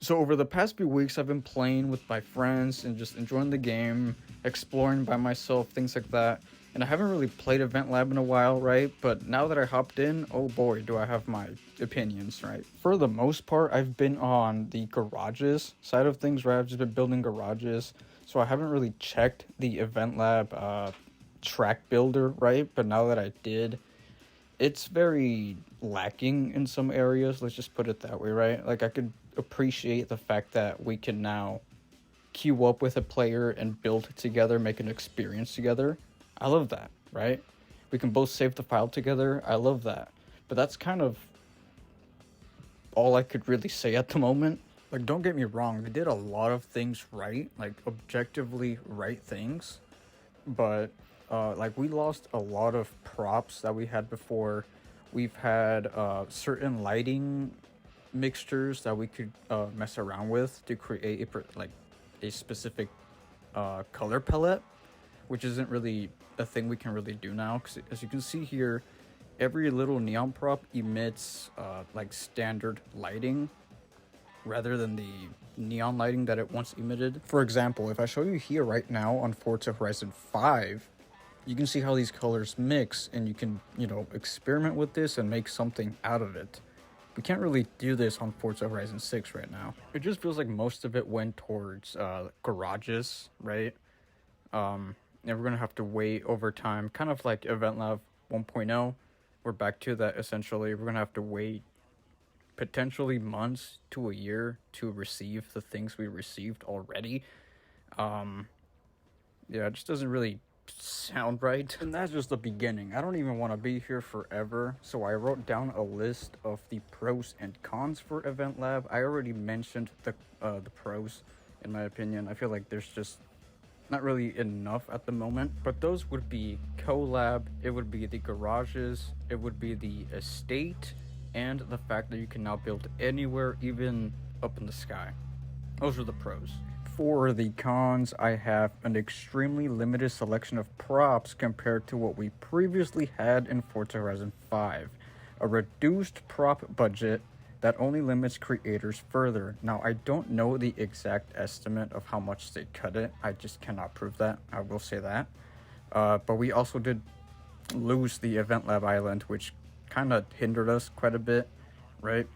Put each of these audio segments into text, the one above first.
So over the past few weeks, I've been playing with my friends and just enjoying the game, exploring by myself, things like that. And I haven't really played EventLab in a while, right? But now that I hopped in, oh boy, do I have my opinions, right? For the most part, I've been on the garages side of things, right? I've just been building garages. So I haven't really checked the EventLab track builder, right? But now that I did, it's very lacking in some areas, let's just put it that way, right? Like, I could appreciate the fact that we can now queue up with a player and build together, make an experience together. I love that, right? We can both save the file together. I love that. But that's kind of all I could really say at the moment. Like, don't get me wrong, they did a lot of things right, like objectively right things, but like, we lost a lot of props that we had before. We've had certain lighting mixtures that we could mess around with to create a specific color palette, which isn't really a thing we can really do now, because as you can see here, every little neon prop emits like standard lighting rather than the neon lighting that it once emitted. For example, if I show you here right now on Forza Horizon 5, you can see how these colors mix, and you can, experiment with this and make something out of it. We can't really do this on Forza Horizon 6 right now. It just feels like most of it went towards garages, right? And we're gonna have to wait over time, kind of like EventLab 1.0. We're back to that essentially. We're gonna have to wait potentially months to a year to receive the things we received already. Yeah, it just doesn't really sound right. And that's just the beginning. I don't even want to be here forever, so I wrote down a list of the pros and cons for EventLab. I already mentioned the pros, in my opinion. I feel like there's just not really enough at the moment, but those would be collab, it would be the garages, it would be the estate, and the fact that you can now build anywhere, even up in the sky. Those are the pros. For the cons, I have an extremely limited selection of props compared to what we previously had in Forza Horizon 5. A reduced prop budget that only limits creators further. Now, I don't know the exact estimate of how much they cut it. I just cannot prove that. I will say that. But we also did lose the EventLab Island, which kind of hindered us quite a bit, right?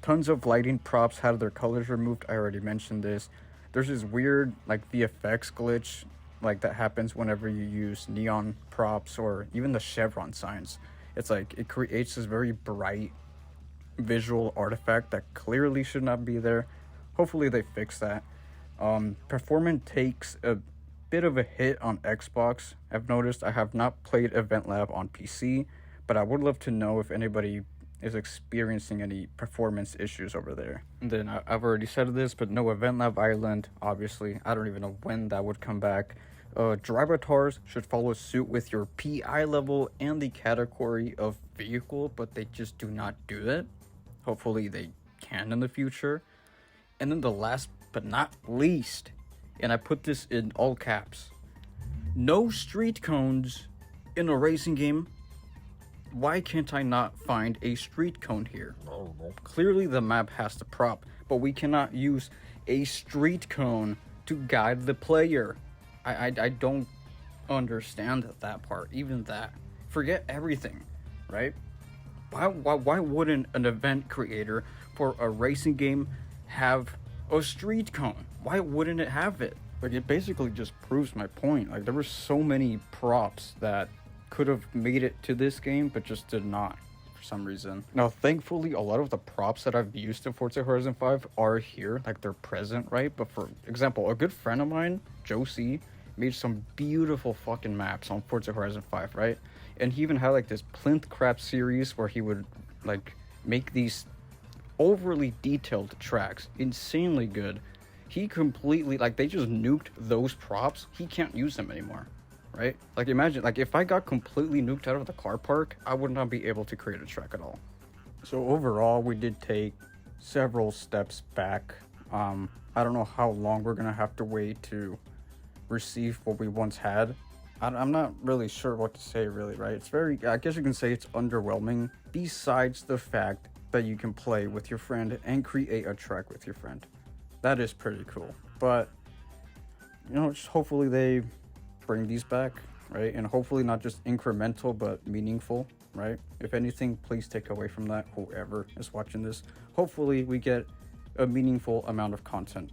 Tons of lighting props had their colors removed. I already mentioned this. There's this weird like VFX glitch like that happens whenever you use neon props or even the chevron signs. It's like it creates this very bright visual artifact that clearly should not be there. Hopefully they fix that. Performance takes a bit of a hit on Xbox. I've noticed. I have not played EventLab on PC, but I would love to know if anybody is experiencing any performance issues over there. And then I've already said this, but no EventLab Island, obviously. I don't even know when that would come back. DRIVATARS should follow suit with your PI level and the category of vehicle, but they just do not do that. Hopefully they can in the future. And then the last but not least, and I put this in all caps, no street cones in a racing game. Why can't I not find a street cone here? Clearly the map has the prop, but we cannot use a street cone to guide the player. I don't understand that part, even that. Forget everything, right? Why wouldn't an event creator for a racing game have a street cone? Why wouldn't it have it? Like, it basically just proves my point. Like, there were so many props that could have made it to this game, but just did not for some reason. Now, thankfully, a lot of the props that I've used in Forza Horizon 5 are here, like they're present, right? But for example, a good friend of mine, Josie, made some beautiful fucking maps on Forza Horizon 5, right? And he even had like this plinth crap series where he would like make these overly detailed tracks, insanely good. He completely, like, they just nuked those props. He can't use them anymore. Right? Like, imagine, like, if I got completely nuked out of the car park, I would not be able to create a track at all. So overall, we did take several steps back. I don't know how long we're gonna have to wait to receive what we once had. I'm not really sure what to say, really, right? It's very, I guess you can say it's underwhelming, besides the fact that you can play with your friend and create a track with your friend. That is pretty cool. But, you know, just hopefully they bring these back, right? And hopefully not just incremental, but meaningful, right? If anything, please take away from that, whoever is watching this. Hopefully we get a meaningful amount of content